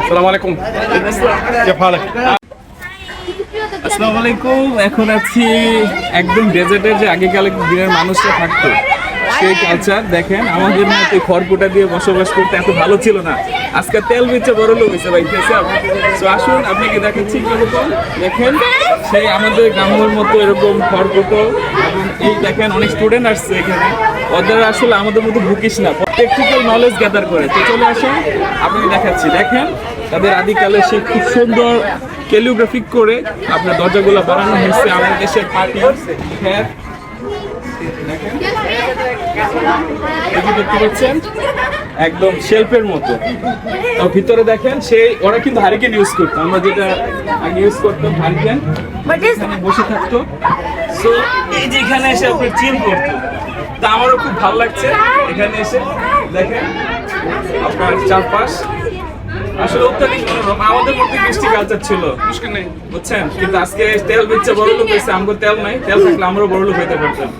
আসসালামু আলাইকুম। كيف حالك؟ আসসালামু আলাইকুম। এখন আছি একদম ডেজার্টের যে আগেকার দিনের মানুষরা থাকতো সেই কালচার। দেখেন আমাদের মতো খড়কুটা দিয়ে বসবাস করতে এত ভালো ছিল না, আজকে তেল বেচে বড় লোক হয়েছে ভাই। তো আসুন আপনাকে দেখাচ্ছি কিরকম। দেখেন সেই আমাদের গ্রামের মতো এরকম খড়কুটো, এবং এই দেখেন অনেক স্টুডেন্ট আসছে এখানে। ওদের আসলে আমাদের মতো ভুকিস না, প্র্যাকটিক্যাল নলেজ গ্যাদার করে। তো চলে আসুন আপনাকে দেখাচ্ছি। দেখেন তাদের আদিকালে সে খুব সুন্দর ক্যালিওগ্রাফিক করে আপনার দরজাগুলো বানানো হয়েছে আমাদের দেশের পার্টি হ্যাঁ। দেখতে পাচ্ছেন একদম শেলফের মতো। তো ভিতরে দেখেন সেই ওরা কিন্তু হারিকেন ইউজ করতো, আমরা যেটা আগে ইউজ করতাম হারিকেন, এখানে বসে থাকতো। সো এই যে এখানে এসে আপনি চিল করতো। তা আমারও খুব ভালো লাগছে এখানে এসে। দেখেন আপনার চারপাশ আসলে অত্যাধিক মনোরম। আমাদের মধ্যে কৃষ্টি কালচার ছিল বুঝছেন, কিন্তু আজকে তেল বেচে বড় লোক হয়েছে। আমাদের তেল নাই, তেল থাকলে আমরাও বড় লোক হইতে পারতাম।